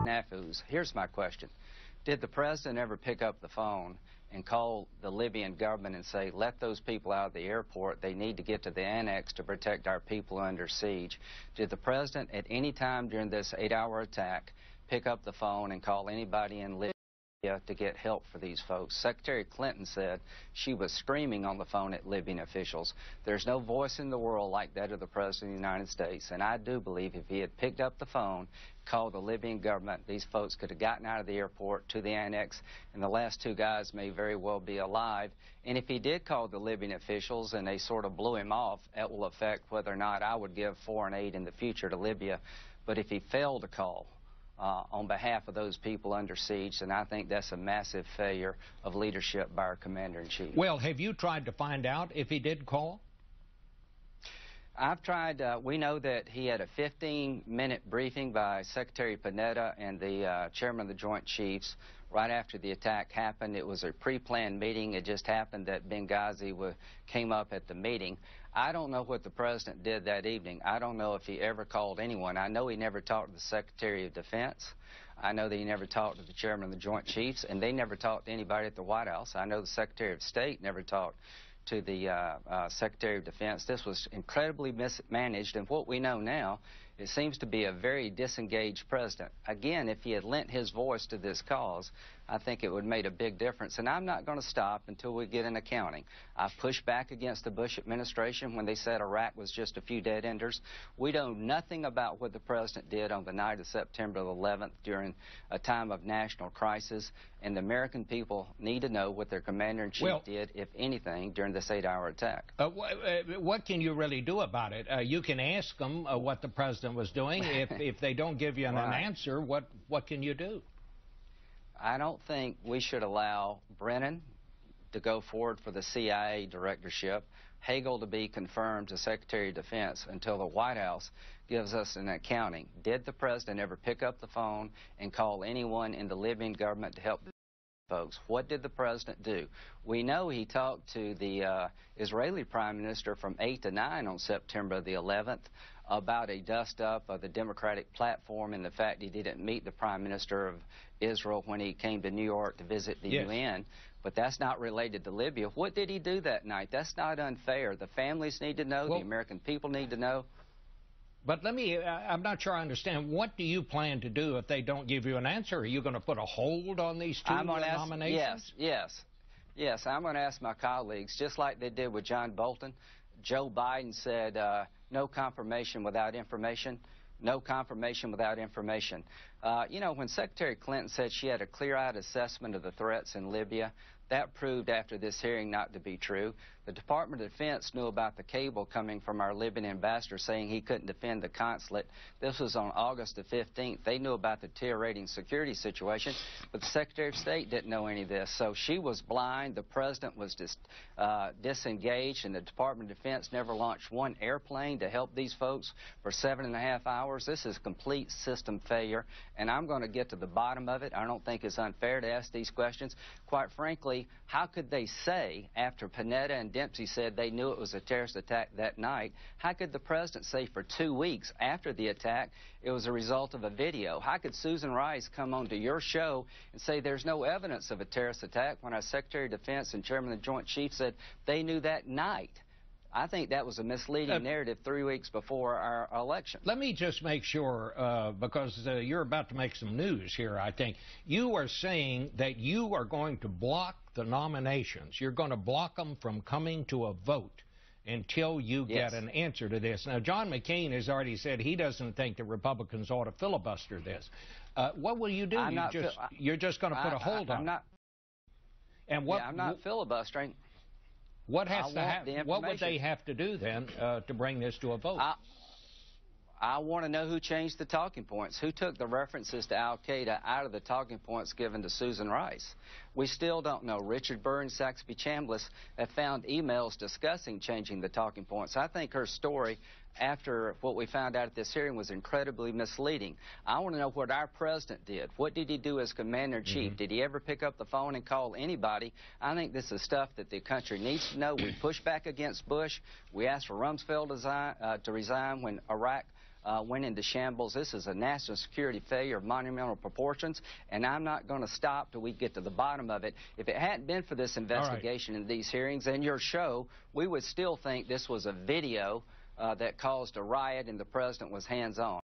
snafus. Here's my question. Did the president ever pick up the phone and call the Libyan government and say, let those people out of the airport, they need to get to the annex to protect our people under siege? Did the president at any time during this 8-hour attack pick up the phone and call anybody in Libya to get help for these folks? Secretary Clinton said she was screaming on the phone at Libyan officials. There's no voice in the world like that of the President of the United States, and I do believe if he had picked up the phone, called the Libyan government, these folks could have gotten out of the airport to the annex, and the last 2 guys may very well be alive. And if he did call the Libyan officials and they sort of blew him off, that will affect whether or not I would give foreign aid in the future to Libya. But if he failed to call on behalf of those people under siege, then I think that's a massive failure of leadership by our commander-in-chief. Well, have you tried to find out if he did call? I've tried. We know that he had a 15-minute briefing by Secretary Panetta and the chairman of the Joint Chiefs right after the attack happened. It was a pre-planned meeting. It just happened that Benghazi came up at the meeting. I don't know what the president did that evening. I don't know if he ever called anyone. I know he never talked to the Secretary of Defense. I know that he never talked to the chairman of the Joint Chiefs, and they never talked to anybody at the White House. I know the Secretary of State never talked to the Secretary of Defense. This was incredibly mismanaged, and what we know now, it seems to be a very disengaged president. Again, if he had lent his voice to this cause, I think it would have made a big difference. And I'm not going to stop until we get an accounting. I pushed back against the Bush administration when they said Iraq was just a few dead-enders. We know nothing about what the president did on the night of September the 11th during a time of national crisis, and the American people need to know what their commander-in-chief did, if anything, during this 8-hour attack. What can you really do about it? You can ask them what the president was doing. If they don't give you an answer, what can you do? I don't think we should allow Brennan to go forward for the CIA directorship, Hagel to be confirmed to Secretary of Defense until the White House gives us an accounting. Did the president ever pick up the phone and call anyone in the Libyan government to help folks? What did the president do? We know he talked to the Israeli Prime Minister from 8 to 9 on September the 11th about a dust-up of the Democratic platform and the fact he didn't meet the Prime Minister of Israel when he came to New York to visit the UN. But that's not related to Libya. What did he do that night? That's not unfair. The families need to know. The American people need to know. But let me, I'm not sure I understand. What do you plan to do if they don't give you an answer? Are you going to put a hold on these 2 nominations? Yes, I'm going to ask my colleagues, just like they did with John Bolton. Joe Biden said, no confirmation without information. No confirmation without information. You know, when Secretary Clinton said she had a clear-eyed assessment of the threats in Libya, that proved after this hearing not to be true. The Department of Defense knew about the cable coming from our Libyan ambassador saying he couldn't defend the consulate. This was on August the 15th. They knew about the deteriorating security situation, but the Secretary of State didn't know any of this. So she was blind, the President was disengaged, and the Department of Defense never launched one airplane to help these folks for 7.5 hours. This is complete system failure, and I'm going to get to the bottom of it. I don't think it's unfair to ask these questions. Quite frankly, how could they say, after Panetta and Dempsey said they knew it was a terrorist attack that night, how could the president say for 2 weeks after the attack it was a result of a video? How could Susan Rice come on to your show and say there's no evidence of a terrorist attack when our Secretary of Defense and Chairman of the Joint Chiefs said they knew that night? I think that was a misleading narrative 3 weeks before our election. Let me just make sure, because you're about to make some news here, I think. You are saying that you are going to block the nominations. You're going to block them from coming to a vote until you get an answer to this. Now, John McCain has already said he doesn't think the Republicans ought to filibuster this. What will you do? You're just going to put a hold on it. And what? I'm not filibustering. What has to happen? What would they have to do then to bring this to a vote? I want to know who changed the talking points. Who took the references to al-Qaeda out of the talking points given to Susan Rice? We still don't know. Richard Burr and Saxby Chambliss have found emails discussing changing the talking points. I think her story, after what we found out at this hearing, was incredibly misleading. I want to know what our president did. What did he do as commander-in-chief? Did he ever pick up the phone and call anybody? I think this is stuff that the country needs to know. We pushed back against Bush. We asked for Rumsfeld to resign when Iraq went into shambles. This is a national security failure of monumental proportions, and I'm not going to stop till we get to the bottom of it. If it hadn't been for this investigation and these hearings and your show, we would still think this was a video that caused a riot and the president was hands-on.